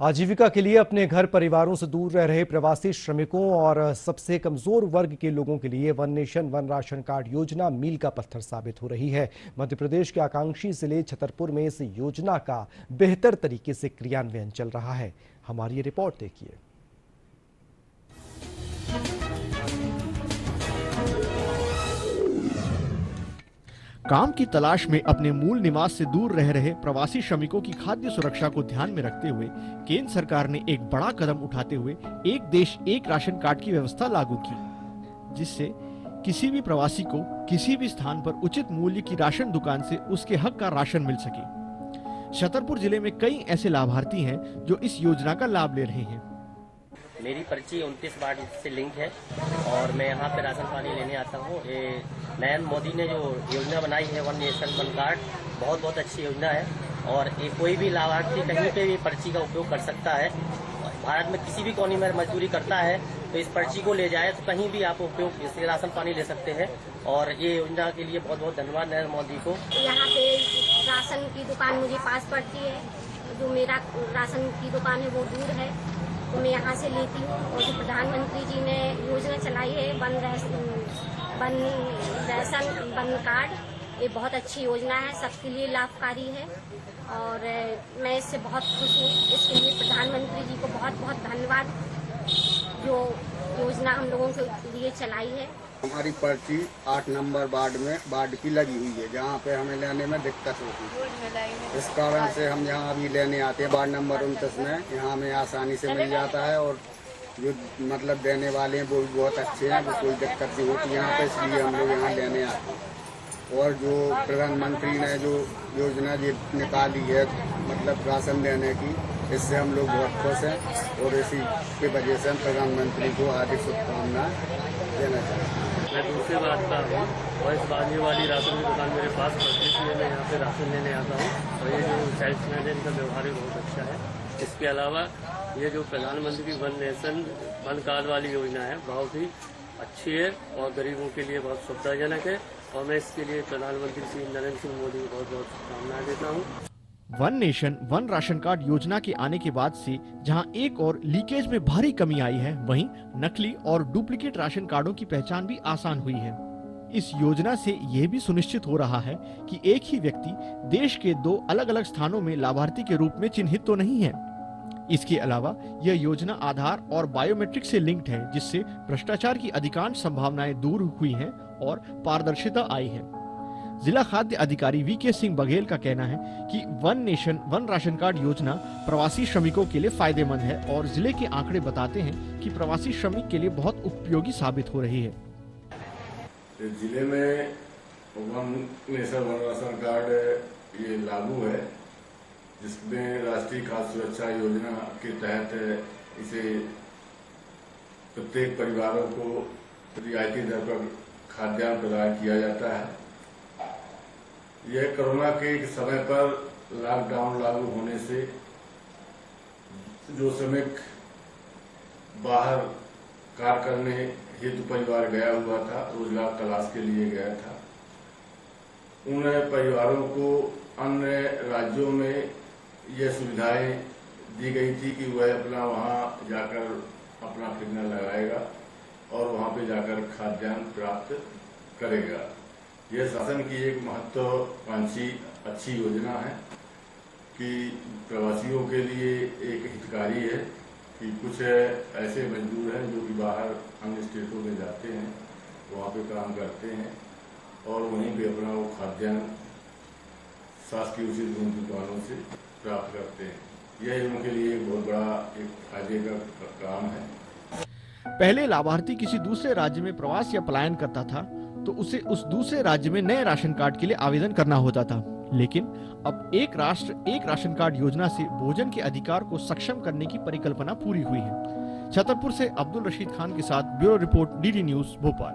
आजीविका के लिए अपने घर परिवारों से दूर रह रहे प्रवासी श्रमिकों और सबसे कमजोर वर्ग के लोगों के लिए one nation one ration card योजना मील का पत्थर साबित हो रही है। मध्य प्रदेश के आकांक्षी जिले छतरपुर में इस योजना का बेहतर तरीके से क्रियान्वयन चल रहा है। हमारी ये रिपोर्ट देखिए। काम की तलाश में अपने मूल निवास से दूर रह रहे प्रवासी श्रमिकों की खाद्य सुरक्षा को ध्यान में रखते हुए केंद्र सरकार ने एक बड़ा कदम उठाते हुए एक देश एक राशन कार्ड की व्यवस्था लागू की, जिससे किसी भी प्रवासी को किसी भी स्थान पर उचित मूल्य की राशन दुकान से उसके हक का राशन मिल सके। छतरपुर जिले में कई ऐसे लाभार्थी हैं जो इस योजना का लाभ ले रहे हैं। मेरी पर्ची 29 वार्ड से लिंक है और मैं यहाँ पे राशन पानी लेने आता हूँ। ये नरेंद्र मोदी ने जो योजना बनाई है वन नेशन वन कार्ड, बहुत बहुत अच्छी योजना है और ये कोई भी लाभार्थी कहीं पे भी पर्ची का उपयोग कर सकता है। भारत में किसी भी कोने में मजदूरी करता है तो इस पर्ची को ले जाए तो कहीं भी आप उपयोग इससे राशन पानी ले सकते हैं और ये योजना के लिए बहुत बहुत धन्यवाद नरेंद्र मोदी को। यहाँ पे राशन की दुकान मुझे पास पड़ती है, जो मेरा राशन की दुकान है वो दूर है तो मैं यहाँ से लेती हूँ। और जो प्रधानमंत्री जी ने योजना चलाई है वन कार्ड, ये बहुत अच्छी योजना है, सबके लिए लाभकारी है और मैं इससे बहुत खुश हूँ। इसके लिए प्रधानमंत्री जी को बहुत बहुत धन्यवाद, जो योजना हम लोगों के लिए चलाई है। हमारी पर्ची 8 नंबर वार्ड की लगी हुई है, जहाँ पे हमें लेने में दिक्कत होती है। इस कारण से हम यहाँ अभी लेने आते हैं वार्ड नंबर 29 में। यहाँ हमें आसानी से मिल जाता है और जो मतलब देने वाले हैं वो भी बहुत अच्छे हैं, वो कोई दिक्कत नहीं होती यहाँ पे, इसलिए हम लोग यहाँ लेने आते हैं। और जो प्रधानमंत्री ने जो योजना निकाली है मतलब राशन देने की, इससे हम लोग बहुत खुश हैं और इसी की वजह से हम प्रधानमंत्री को हार्दिक शुभकामनाएं देना चाहते हैं। मैं दूसरे बात का हूँ और इस बाजू वाली राशन की दुकान मेरे पास पड़ती है, इसलिए मैं यहाँ पे राशन लेने आता हूँ और ये जो सेल्समैन है इनका व्यवहार भी बहुत अच्छा है। इसके अलावा ये जो प्रधानमंत्री वन नेशन वन कार्ड वाली योजना है बहुत ही अच्छी है और गरीबों के लिए बहुत सुविधाजनक है और मैं इसके लिए प्रधानमंत्री श्री नरेंद्र सिंह मोदी को बहुत बहुत शुभकामनाएं देता हूँ। One nation one ration card योजना के आने के बाद से जहां एक और लीकेज में भारी कमी आई है, वहीं नकली और डुप्लीकेट राशन कार्डों की पहचान भी आसान हुई है। इस योजना से यह भी सुनिश्चित हो रहा है कि एक ही व्यक्ति देश के 2 अलग अलग स्थानों में लाभार्थी के रूप में चिन्हित तो नहीं है। इसके अलावा यह योजना आधार और बायोमेट्रिक से लिंक्ड है, जिससे भ्रष्टाचार की अधिकांश संभावनाएं दूर हुई हैं और पारदर्शिता आई है। जिला खाद्य अधिकारी वीके सिंह बघेल का कहना है कि one nation one ration card योजना प्रवासी श्रमिकों के लिए फायदेमंद है और जिले के आंकड़े बताते हैं कि प्रवासी श्रमिक के लिए बहुत उपयोगी साबित हो रही है। जिले में one nation one ration card ये लागू है, जिसमें राष्ट्रीय खाद्य सुरक्षा योजना के तहत इसे प्रत्येक परिवारों को रियायती दर पर खाद्यान्न प्रदान किया जाता है। यह कोरोना के समय पर लॉकडाउन लागू होने से जो श्रमिक बाहर कार्य करने हेतु परिवार गया हुआ था, रोजगार तलाश के लिए गया था, उन परिवारों को अन्य राज्यों में यह सुविधाएं दी गई थी कि वह अपना वहां जाकर अपना फिंगर लगाएगा और वहां पे जाकर खाद्यान्न प्राप्त करेगा। यह शासन की एक महत्वाकांक्षी अच्छी योजना है कि प्रवासियों के लिए एक हितकारी है कि कुछ ऐसे मजदूर हैं जो कि बाहर अन्य स्टेटों में जाते हैं, वहाँ पे काम करते हैं और वहीं पे अपना वो खाद्यान्न शासकीय उचित मूल्य दुकानों से प्राप्त करते हैं। यह उनके लिए बहुत बड़ा एक फायदे का काम है। पहले लाभार्थी किसी दूसरे राज्य में प्रवास या पलायन करता था तो उसे उस दूसरे राज्य में नए राशन कार्ड के लिए आवेदन करना होता था, लेकिन अब एक राष्ट्र एक राशन कार्ड योजना से भोजन के अधिकार को सक्षम करने की परिकल्पना पूरी हुई है। छतरपुर से अब्दुल रशीद खान के साथ bureau report, DD news, Bhopal.